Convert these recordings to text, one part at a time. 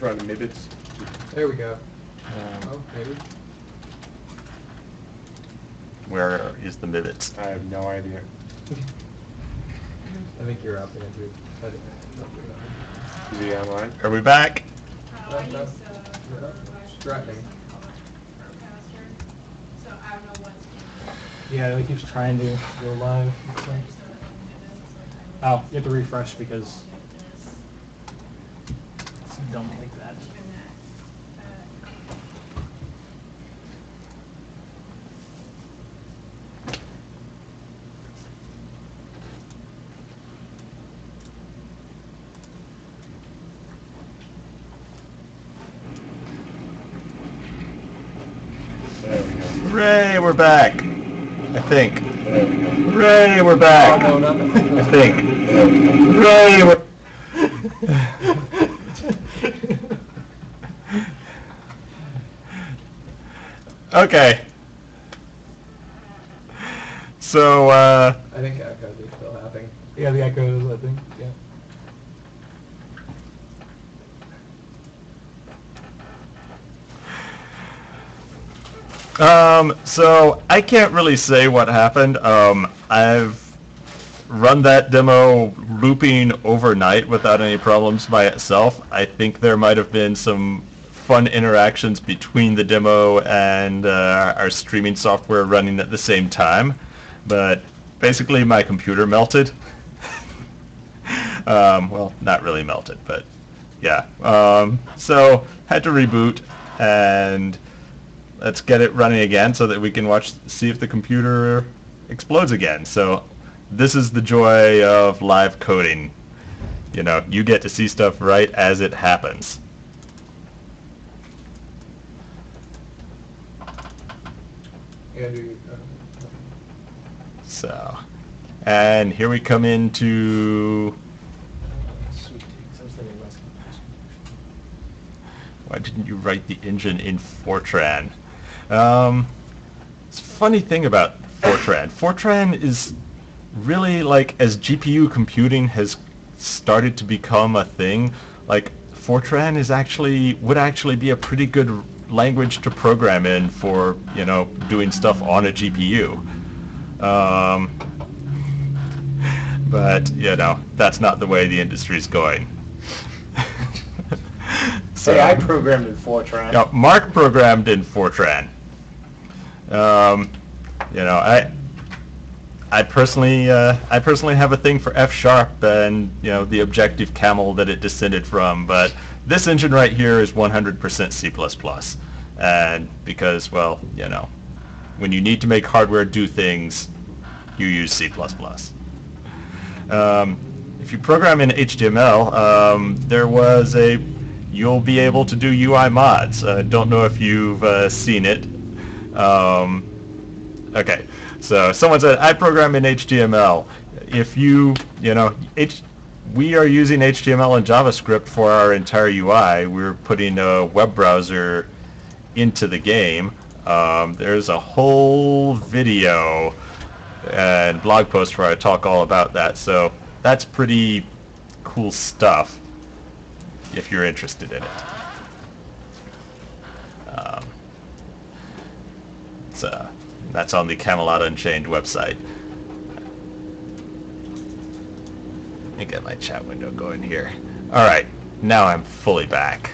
around the Mibbits. There we go. Oh, maybe. Where is the Mibbits? I have no idea. I think you're up, Andrew. Is he online? Are we back? No. Threatening. Yeah, it keeps trying to go live. Oh, you have to refresh because don't like that. There we go. Hooray, we're back. I think. There we go. Hooray, we're back. Oh, no, nothing. I think. There we go. Hooray, we're... Okay. So, I think echoes are still happening. Yeah, the echoes, I think. Yeah. So I can't really say what happened. I've run that demo looping overnight without any problems by itself. I think there might have been some fun interactions between the demo and our streaming software running at the same time, but basically my computer melted. Well, not really melted, but yeah. So had to reboot, and let's get it running again so that we can see if the computer explodes again. So this is the joy of live coding. You know, you get to see stuff right as it happens. Andrew, So, and here we come into... Why didn't you write the engine in Fortran? It's a funny thing about Fortran. Fortran is really, like, as GPU computing has started to become a thing, like, Fortran would actually be a pretty good language to program in for, you know, doing stuff on a GPU. But, you know, that's not the way the industry's going. So, Hey, I programmed in Fortran. yeah, Mark programmed in Fortran. You know, I personally have a thing for F# and, you know, the objective camel that it descended from, but this engine right here is 100% C++. And because, well, you know, when you need to make hardware do things, you use C++. If you program in HTML, you'll be able to do UI mods. Don't know if you've seen it. Okay, so someone said, I program in HTML. If you know, we are using HTML and JavaScript for our entire UI. We're putting a web browser into the game. There's a whole video and blog post where I talk all about that. So that's pretty cool stuff if you're interested in it. That's on the Camelot Unchained website. Let me get my chat window going here. All right, now I'm fully back.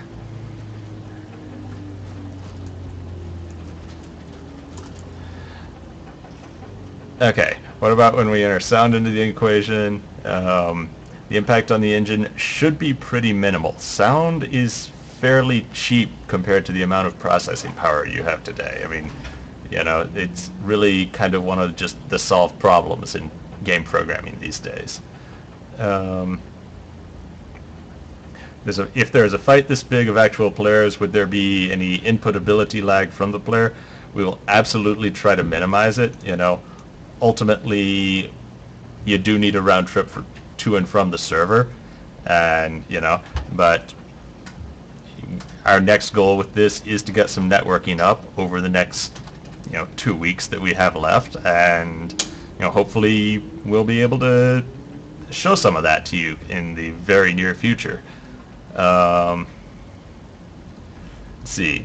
Okay, what about when we enter sound into the equation? The impact on the engine should be pretty minimal. Sound is fairly cheap compared to the amount of processing power you have today. I mean, you know, it's really kind of one of just the solved problems in game programming these days. If there's a fight this big of actual players, would there be any input ability lag from the player? We will absolutely try to minimize it. You know, ultimately, you do need a round trip to and from the server, and you know, but our next goal with this is to get some networking up over the next, you know, 2 weeks that we have left, and you know, hopefully we'll be able to show some of that to you in the very near future. see.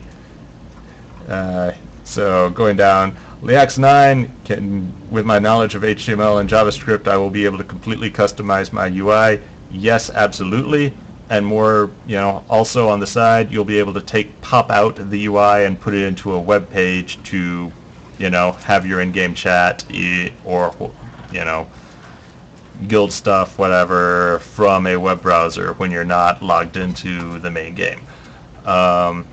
So going down, Liax 9 can, with my knowledge of HTML and JavaScript, I will be able to completely customize my UI. Yes, absolutely. And more, also on the side, you'll be able to pop out the UI and put it into a web page to, have your in-game chat or, guild stuff, whatever, from a web browser when you're not logged into the main game. Let's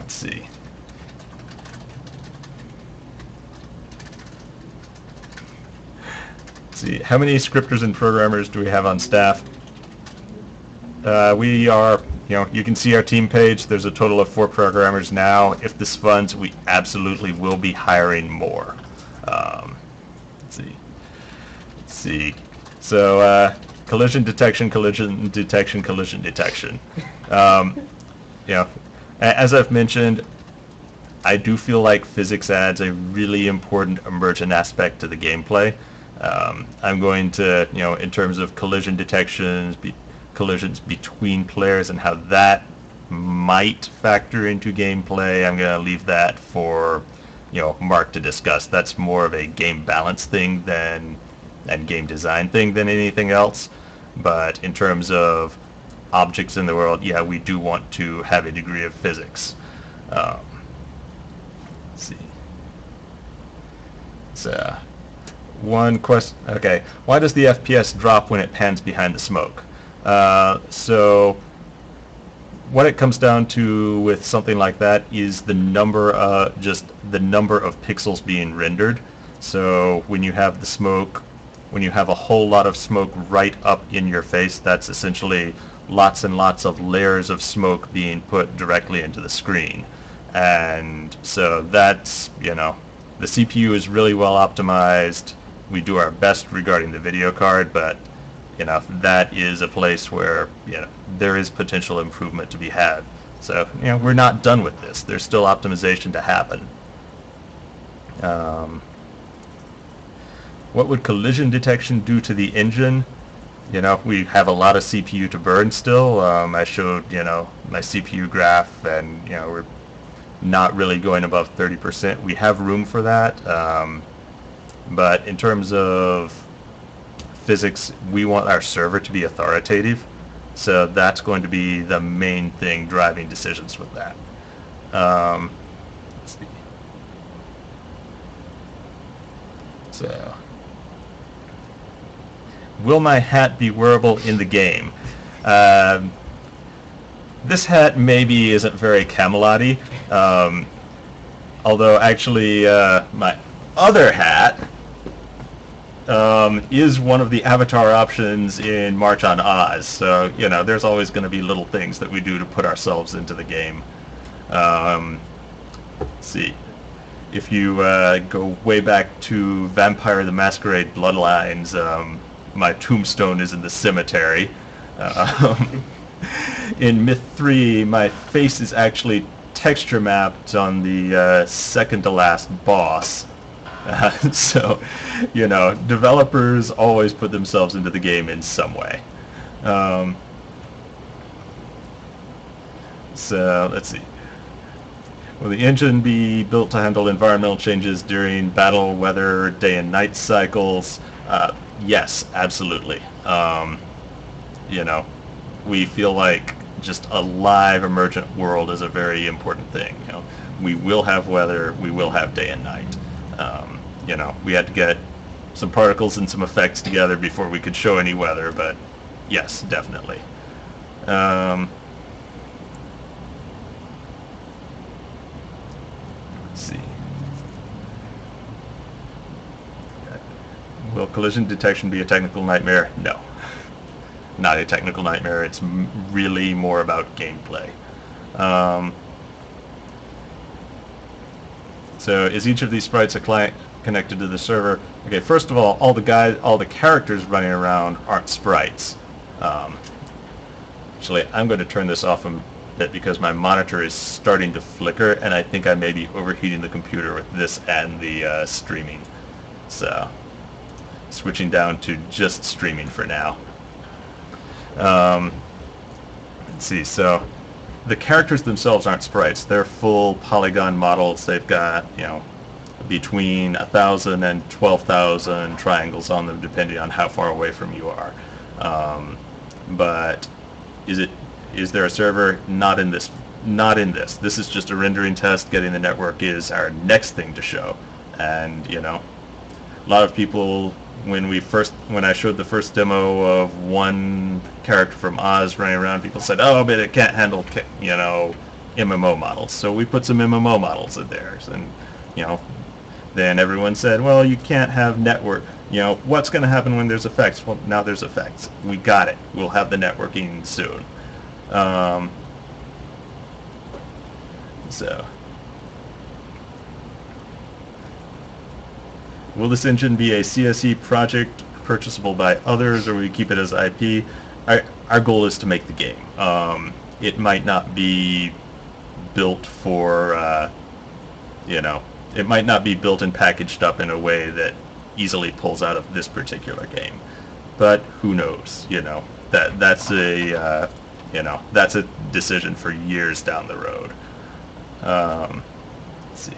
see. See, how many scripters and programmers do we have on staff? We are, you can see our team page. There's a total of 4 programmers now. If this funds, we absolutely will be hiring more. Let's see. So, collision detection. As I've mentioned, I do feel like physics adds a really important emergent aspect to the gameplay. I'm going to, in terms of collision detections, collisions between players and how that might factor into gameplay, I'm going to leave that for, Mark to discuss. That's more of a game balance thing and game design thing than anything else. But in terms of objects in the world, yeah, we do want to have a degree of physics. Let's see. So, one question. Okay, why does the FPS drop when it pans behind the smoke? So, what it comes down to with something like that is the number of pixels being rendered. So when you have the smoke, when you have a whole lot of smoke right up in your face, that's essentially lots and lots of layers of smoke being put directly into the screen. And so that's, the CPU is really well optimized. We do our best regarding the video card, but that is a place where there is potential improvement to be had. So we're not done with this. There's still optimization to happen. What would collision detection do to the engine? We have a lot of CPU to burn still. I showed my CPU graph, and we're not really going above 30%. We have room for that, but in terms of physics, we want our server to be authoritative, so that's going to be the main thing driving decisions with that. Let's see. So, will my hat be wearable in the game? This hat maybe isn't very Camelot-y, although actually my other hat is one of the avatar options in March on Oz. So, there's always going to be little things that we do to put ourselves into the game. Let's see. If you go way back to Vampire the Masquerade Bloodlines, my tombstone is in the cemetery. In Myth 3, my face is actually texture mapped on the second to last boss. So, developers always put themselves into the game in some way. So, let's see. Will the engine be built to handle environmental changes during battle, weather, day and night cycles? Yes, absolutely. We feel like just a live emergent world is a very important thing. We will have weather, we will have day and night. We had to get some particles and some effects together before we could show any weather, but yes, definitely. Let's see. Will collision detection be a technical nightmare? No. Not a technical nightmare. It's really more about gameplay. So is each of these sprites a client connected to the server? Okay, first of all the characters running around aren't sprites. Actually, I'm going to turn this off a bit because my monitor is starting to flicker, and I think I may be overheating the computer with this and the streaming. So, switching down to just streaming for now. Let's see, so the characters themselves aren't sprites. They're full polygon models. They've got, between 1,000 and 12,000 triangles on them, depending on how far away from you are. But is there a server? Not in this. Not in this. This is just a rendering test. Getting the network is our next thing to show. And a lot of people, when I showed the first demo of one character from Oz running around, people said, "Oh, but it can't handle MMO models." So we put some MMO models in there, and then everyone said, "Well, you can't have network. What's going to happen when there's effects?" Well, now there's effects. We got it. We'll have the networking soon. So, will this engine be a CSE project purchasable by others, or will we keep it as IP? Our goal is to make the game. It might not be built for, it might not be built and packaged up in a way that easily pulls out of this particular game. But who knows? That's a decision for years down the road. Let's see.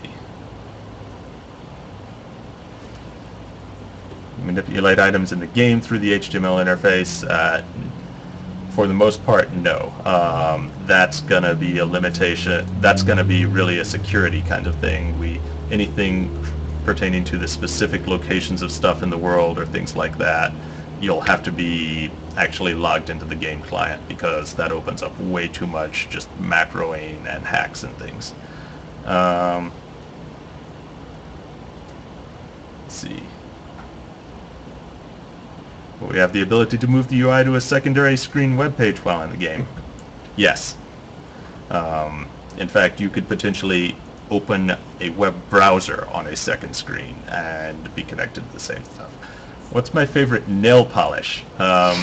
Manipulate items in the game through the HTML interface. For the most part, no. That's going to be a limitation. That's going to be really a security kind of thing. Anything pertaining to the specific locations of stuff in the world or things like that, you'll have to be actually logged into the game client, because that opens up way too much just macroing and hacks and things. Let's see. We have the ability to move the UI to a secondary screen web page while in the game. Yes. In fact, you could potentially open a web browser on a second screen and be connected to the same stuff. What's my favorite nail polish? All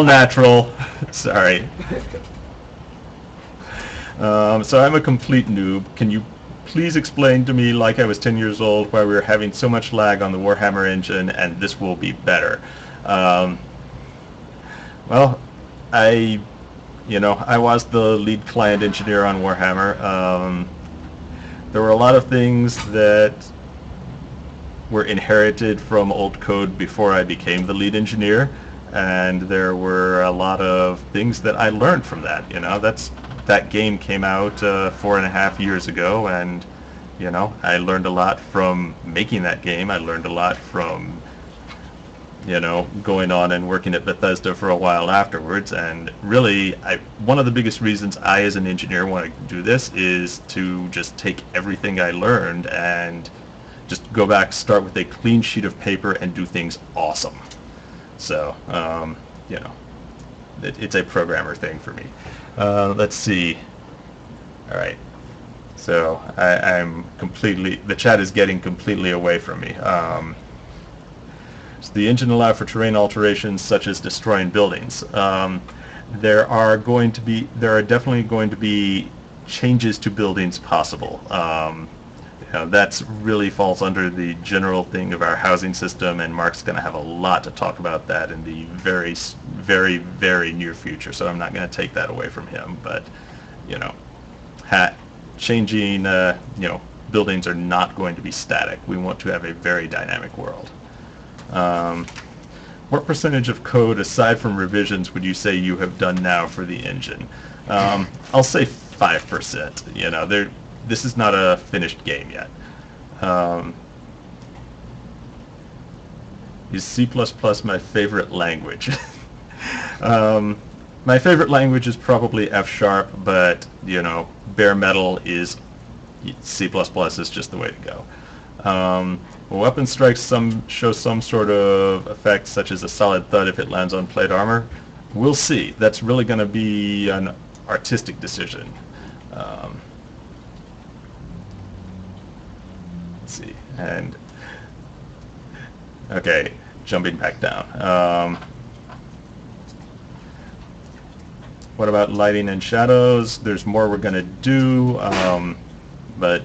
natural. Sorry. So I'm a complete noob. Can you please explain to me, like I was 10 years old, why we were having so much lag on the Warhammer engine, and this will be better? Well, I was the lead client engineer on Warhammer. There were a lot of things that were inherited from old code before I became the lead engineer, and there were a lot of things that I learned from that. That game came out 4.5 years ago, and I learned a lot from making that game. I learned a lot from going on and working at Bethesda for a while afterwards. And really, one of the biggest reasons I, as an engineer, want to do this is to just take everything I learned and just go back, start with a clean sheet of paper, and do things awesome. So, it's a programmer thing for me. Let's see. All right. So I'm completely, the chat is getting completely away from me. So the engine allow for terrain alterations such as destroying buildings. There are definitely going to be changes to buildings possible. That's really falls under the general thing of our housing system, and Mark's going to have a lot to talk about that in the very, very, very near future. So I'm not going to take that away from him. But changing, buildings are not going to be static. We want to have a very dynamic world. What percentage of code, aside from revisions, would you say you have done now for the engine? I'll say 5%. This is not a finished game yet. Is C++ my favorite language? My favorite language is probably F#, but bare metal is C++ is just the way to go. Weapon strikes show some sort of effect, such as a solid thud if it lands on plate armor. We'll see. That's really going to be an artistic decision. Let's see. And okay, jumping back down. What about lighting and shadows? There's more we're going to do, but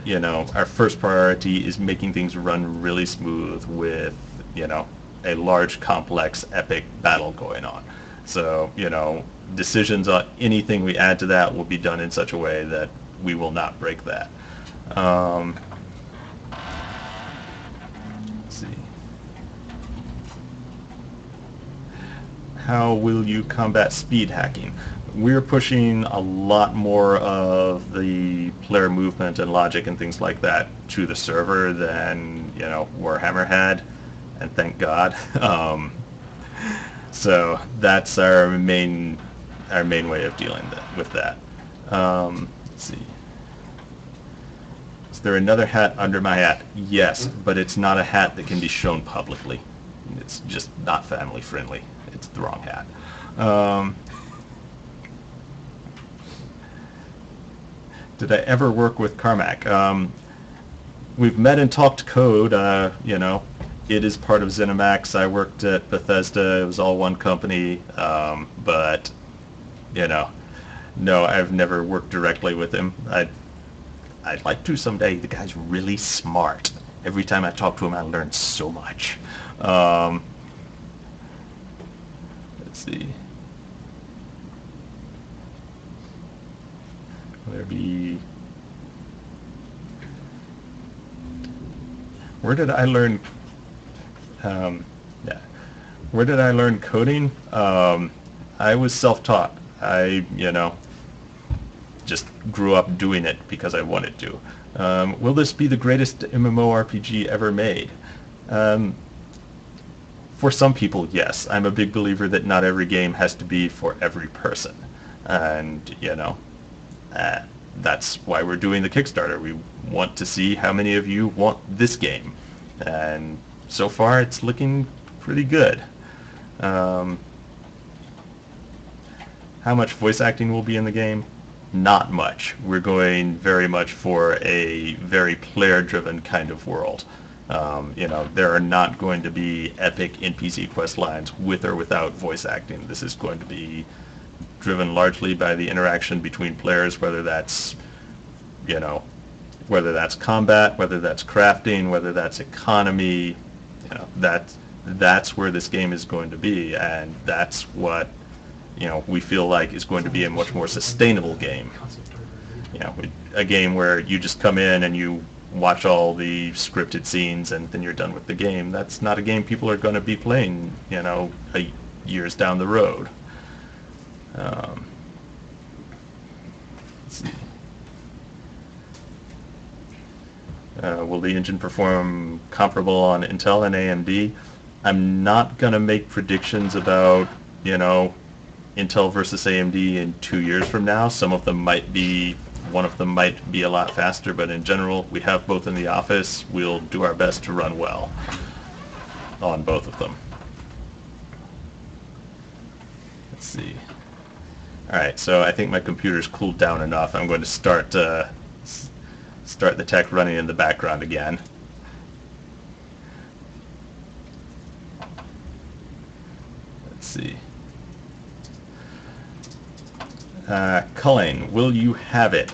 our first priority is making things run really smooth with a large, complex, epic battle going on. So decisions on anything we add to that will be done in such a way that we will not break that. Let's see. How will you combat speed hacking? We're pushing a lot more of the player movement and logic and things like that to the server than, you know, Warhammer had, and thank God. So that's our main way of dealing with that. Let's see. Is there another hat under my hat? Yes, but it's not a hat that can be shown publicly. It's just not family friendly. It's the wrong hat. Did I ever work with Carmack? We've met and talked code. You know, it is part of ZeniMax. I worked at Bethesda. It was all one company. But, you know, no, I've never worked directly with him. I'd like to someday. The guy's really smart. Every time I talk to him, I learn so much. Let's see. Where did I learn? Yeah, where did I learn coding? I was self-taught. You know, just grew up doing it because I wanted to. Will this be the greatest MMORPG ever made? For some people, yes. I'm a big believer that not every game has to be for every person, and you know. That's why we're doing the Kickstarter. We want to see how many of you want this game. And so far it's looking pretty good. How much voice acting will be in the game? Not much. We're going very much for a very player-driven kind of world. You know, there are not going to be epic NPC quest lines with or without voice acting. This is going to be driven largely by the interaction between players, whether that's, you know, whether that's combat, whether that's crafting, whether that's economy. You know, that's where this game is going to be, and that's what, you know, we feel like is going to be a much more sustainable game. You know, a game where you just come in and you watch all the scripted scenes and then you're done with the game. That's not a game people are going to be playing, you know, years down the road. Let's see. Will the engine perform comparable on Intel and AMD? I'm not going to make predictions about, you know, Intel versus AMD in 2 years from now. Some of them might be, one of them might be a lot faster, but in general, we have both in the office. We'll do our best to run well on both of them. Let's see. All right, so I think my computer's cooled down enough. I'm going to start the tech running in the background again. Let's see. Culling, will you have it?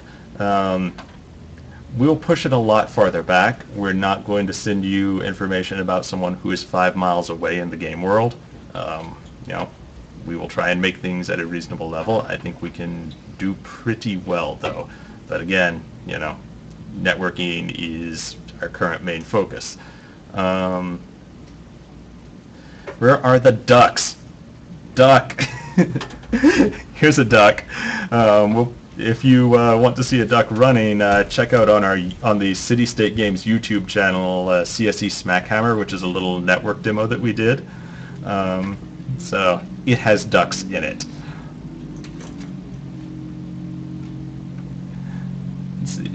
We'll push it a lot farther back. We're not going to send you information about someone who is 5 miles away in the game world. You know, we will try and make things at a reasonable level. I think we can do pretty well, though. But again, you know, networking is our current main focus. Where are the ducks? Duck. Here's a duck. If you want to see a duck running, check out on the City State Games YouTube channel, CSE Smackhammer, which is a little network demo that we did. So it has ducks in it. Let's see.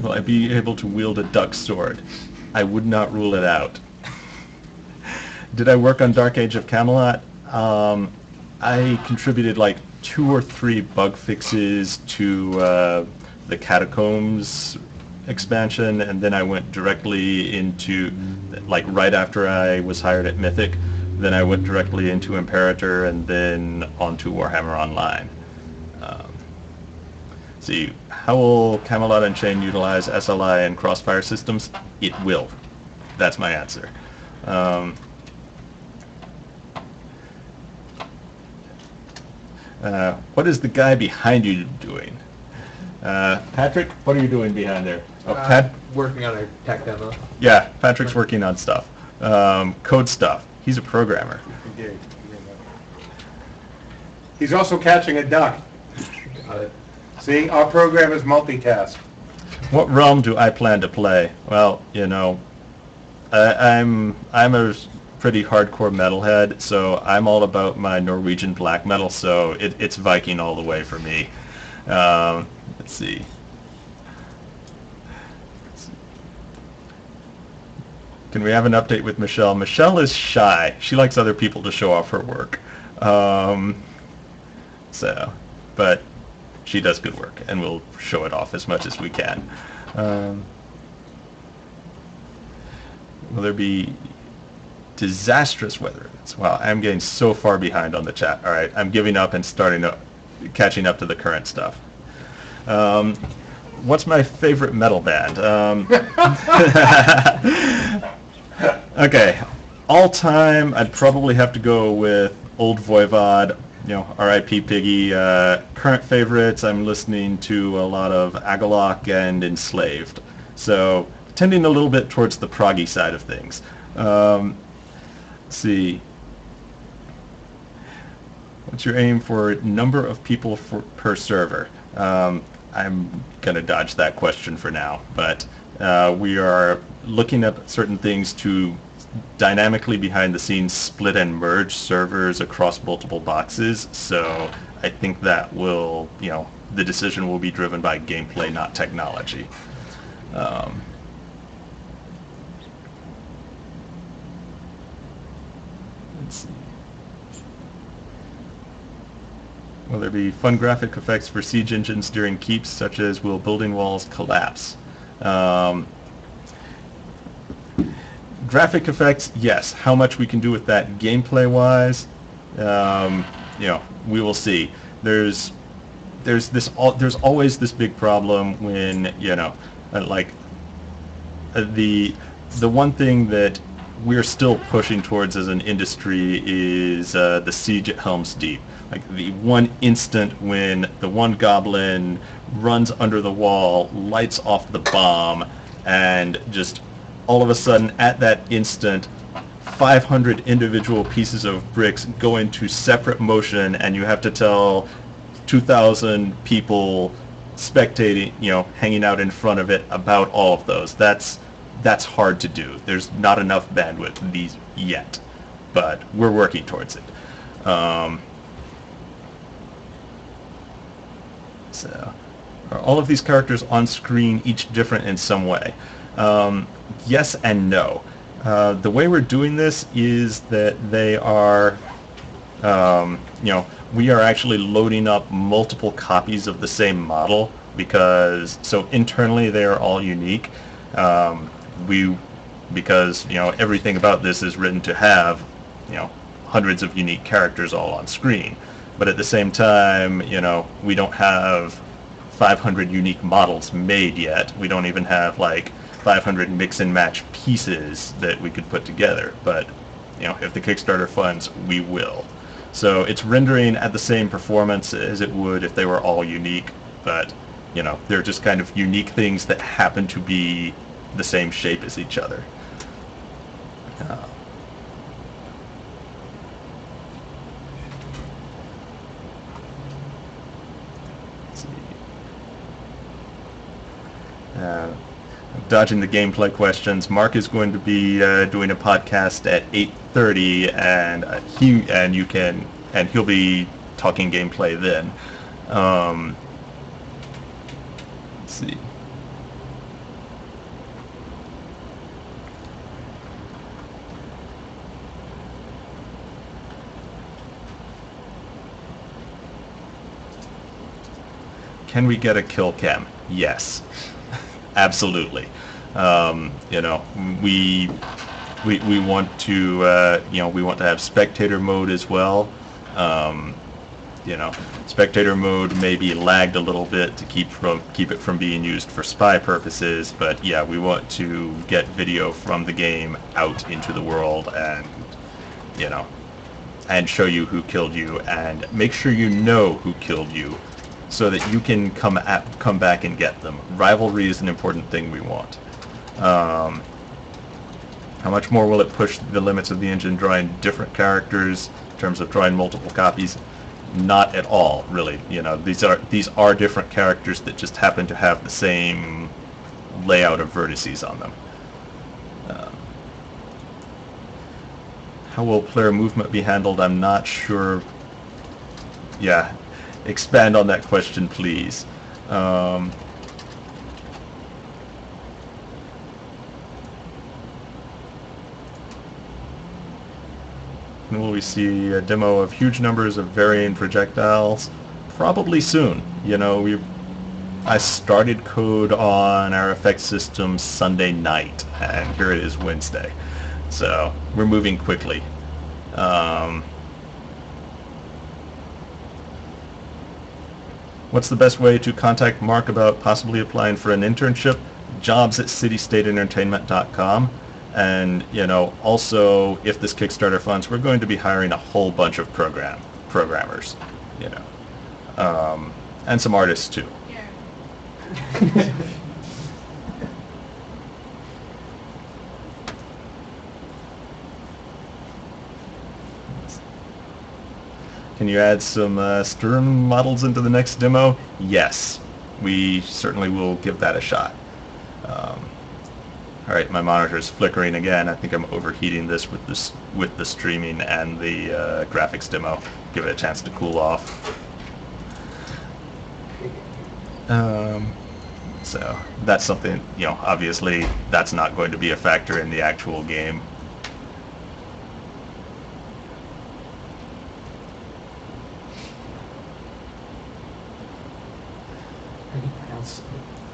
Will I be able to wield a duck sword? I would not rule it out. Did I work on Dark Age of Camelot? I contributed like 2 or 3 bug fixes to the Catacombs expansion, and then I went directly into, like right after I was hired at Mythic, then I went directly into Imperator and then onto Warhammer Online. See, how will Camelot Unchained utilize SLI and crossfire systems? It will. That's my answer. What is the guy behind you doing? Patrick, what are you doing behind there? Oh, Working on a tech demo. Yeah, Patrick's working on stuff. Code stuff. He's a programmer. Okay. He's also catching a duck. Got it. See, our program is multitask. What realm do I plan to play? Well, you know, I'm a pretty hardcore metalhead, so I'm all about my Norwegian black metal, so it's Viking all the way for me. Let's see. Can we have an update with Michelle? Michelle is shy. She likes other people to show off her work. But she does good work, and we'll show it off as much as we can. Will there be disastrous weather events? Wow, I'm getting so far behind on the chat. All right, I'm giving up and catching up to the current stuff. What's my favorite metal band? Okay, all time, I'd probably have to go with Old Voivod, you know, R.I.P. Piggy. Current favorites, I'm listening to a lot of Agalloch and Enslaved. So, tending a little bit towards the proggy side of things. Let's see. What's your aim for number of people per server? I'm going to dodge that question for now, but we are looking at certain things to dynamically behind the scenes split and merge servers across multiple boxes, so I think that will, you know, the decision will be driven by gameplay, not technology. Let's see. Will there be fun graphic effects for siege engines during keeps, such as will building walls collapse? Graphic effects, yes. How much we can do with that gameplay-wise, you know, we will see. There's always this big problem when, you know, the one thing that we're still pushing towards as an industry is the siege at Helm's Deep. Like the one instant when the one goblin runs under the wall, lights off the bomb, and just all of a sudden at that instant 500 individual pieces of bricks go into separate motion, and you have to tell 2,000 people spectating, you know, hanging out in front of it about all of those. That's hard to do. There's not enough bandwidth these yet, but we're working towards it. So, are all of these characters on screen, each different in some way? Yes and no. The way we're doing this is that they are, you know, we are actually loading up multiple copies of the same model so internally they are all unique. Because, you know, everything about this is written to have, you know, hundreds of unique characters all on screen. But at the same time, you know, we don't have 500 unique models made yet. We don't even have like 500 mix and match pieces that we could put together. But, you know, if the Kickstarter funds, we will. So it's rendering at the same performance as it would if they were all unique. But, you know, they're just kind of unique things that happen to be the same shape as each other. Let's see. Dodging the gameplay questions. Mark is going to be doing a podcast at 8:30, and he'll be talking gameplay then. Let's see. Can we get a kill cam? Yes, absolutely. You know, we want to, you know, we want to have spectator mode as well. spectator mode may be lagged a little bit to keep it from being used for spy purposes, but yeah, we want to get video from the game out into the world and and show you who killed you and make sure you know who killed you so that you can come back and get them. Rivalry is an important thing we want. How much more will it push the limits of the engine drawing different characters in terms of drawing multiple copies? Not at all, really. These are different characters that just happen to have the same layout of vertices on them. How will player movement be handled? I'm not sure. Yeah, expand on that question, please. Will we see a demo of huge numbers of varying projectiles? Probably soon. I started code on our effects system Sunday night, and here it is Wednesday. So we're moving quickly. What's the best way to contact Mark about possibly applying for an internship? jobs@citystateentertainment.com. And also, if this Kickstarter funds, we're going to be hiring a whole bunch of programmers, and some artists too. Yeah. Can you add some Sturm models into the next demo? Yes, we certainly will give that a shot. All right, my monitor's flickering again. I think I'm overheating this with the streaming and the graphics demo. Give it a chance to cool off. So that's something, obviously that's not going to be a factor in the actual game.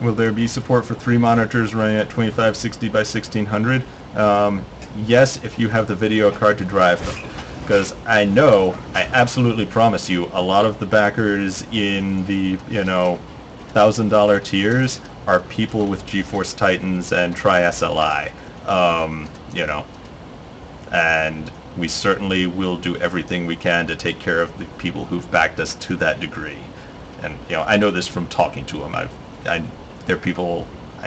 Will there be support for 3 monitors running at 2560 by 1600? Yes, if you have the video card to drive them. Because I absolutely promise you, a lot of the backers in the, $1,000 tiers are people with GeForce Titans and Tri-SLI. And we certainly will do everything we can to take care of the people who've backed us to that degree. And, I know this from talking to them. I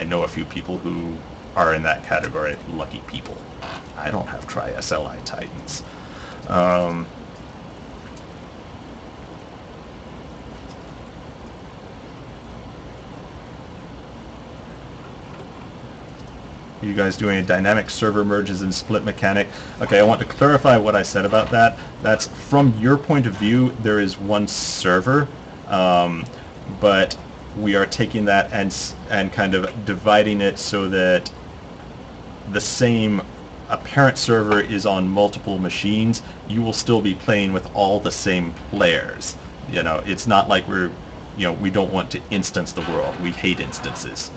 know a few people who are in that category. Lucky people. I don't have Tri-SLI Titans. Are you guys doing a dynamic server merges and split mechanic? Okay, I want to clarify what I said about that. That's from your point of view, there is one server, but we are taking that and kind of dividing it so that the same apparent server is on multiple machines. You will still be playing with all the same players. It's not like we don't want to instance the world. We hate instances.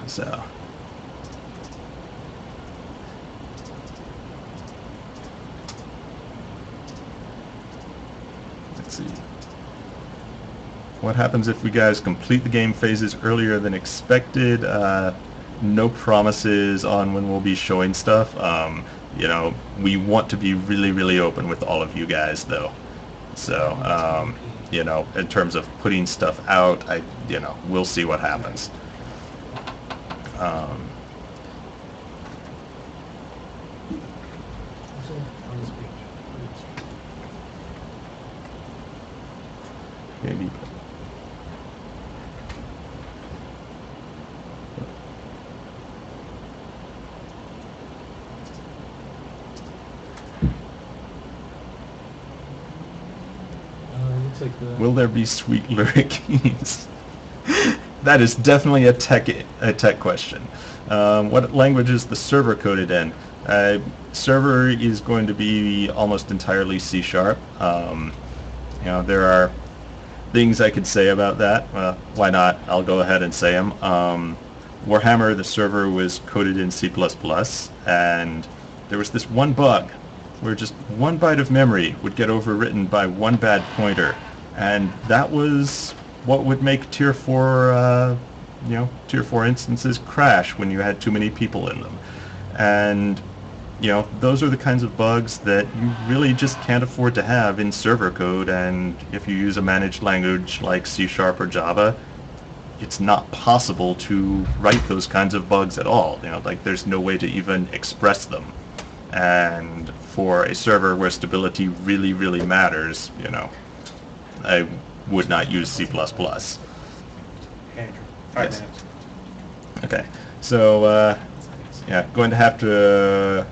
So. Let's see. What happens if we guys complete the game phases earlier than expected? No promises on when we'll be showing stuff. We want to be really, really open with all of you guys, though. So, in terms of putting stuff out, we'll see what happens. Maybe. Will there be sweet lyric keys? That is definitely a tech question. What language is the server coded in? Server is going to be almost entirely C#. There are things I could say about that. Why not? I'll go ahead and say them. Warhammer, the server was coded in C++, and there was this one bug where just one byte of memory would get overwritten by one bad pointer, and that was what would make Tier 4, Tier 4 instances crash when you had too many people in them. And, those are the kinds of bugs that you really just can't afford to have in server code, and if you use a managed language like C# or Java, it's not possible to write those kinds of bugs at all. There's no way to even express them. And for a server where stability really, really matters, I would not use C++. Andrew, 5 Yes. minutes. Okay, so going to have to.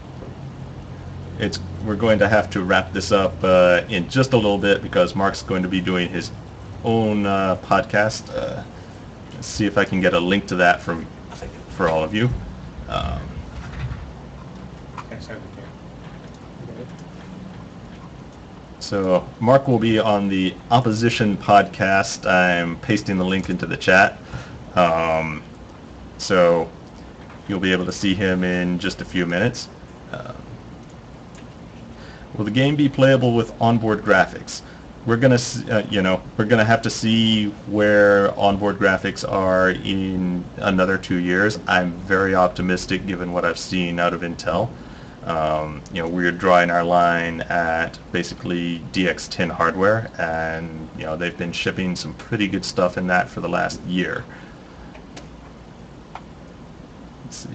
We're going to have to wrap this up in just a little bit because Mark's going to be doing his own podcast. Let's see if I can get a link to that for all of you. Yes, I can. So Mark will be on the Opposition podcast. I'm pasting the link into the chat. So you'll be able to see him in just a few minutes. Will the game be playable with onboard graphics? We're gonna have to see where onboard graphics are in another 2 years. I'm very optimistic given what I've seen out of Intel. We're drawing our line at basically DX10 hardware, and they've been shipping some pretty good stuff in that for the last year. Let's see.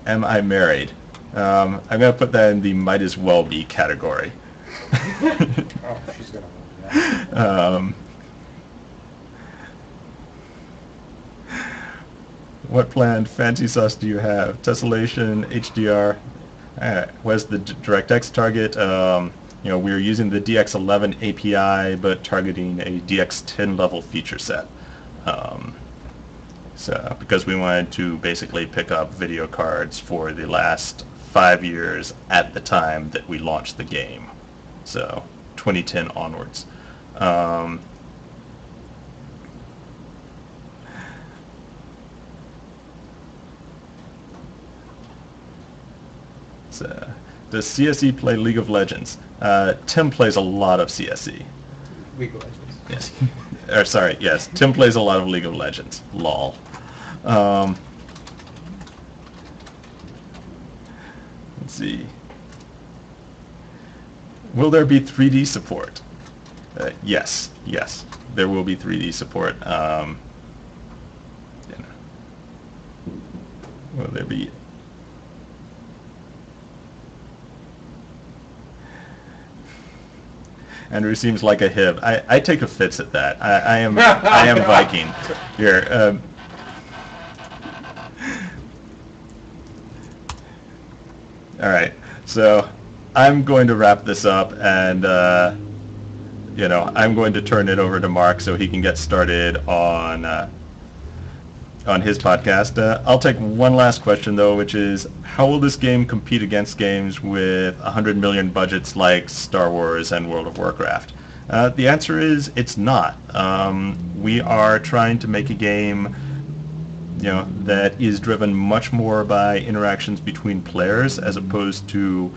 Am I married? I'm going to put that in the might as well be category. Oh, she's going to love that. What planned fancy sauce do you have? Tessellation, HDR. Where's the DirectX target? We're using the DX11 API, but targeting a DX10 level feature set. Because we wanted to basically pick up video cards for the last 5 years at the time that we launched the game. So 2010 onwards. Does CSE play League of Legends? Tim plays a lot of CSE. League of Legends. Yes. Yes. Tim plays a lot of League of Legends. LOL. Let's see. Will there be 3D support? Yes. There will be 3D support. Will there be... Andrew seems like a hib. I take offense at that. I am Viking. Here. All right. So I'm going to wrap this up, and I'm going to turn it over to Mark so he can get started on his podcast. I'll take one last question though, which is how will this game compete against games with 100 million budgets like Star Wars and World of Warcraft? The answer is it's not. We are trying to make a game that is driven much more by interactions between players as opposed to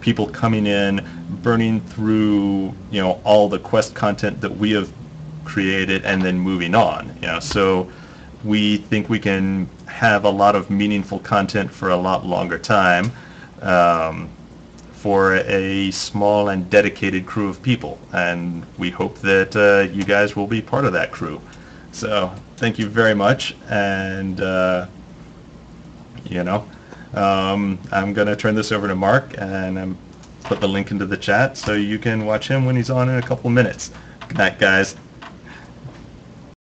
people coming in, burning through all the quest content that we have created and then moving on. So we think we can have a lot of meaningful content for a lot longer time for a small and dedicated crew of people, and we hope that you guys will be part of that crew. So thank you very much, and I'm going to turn this over to Mark, and put the link into the chat so you can watch him when he's on in a couple minutes. Good night, guys.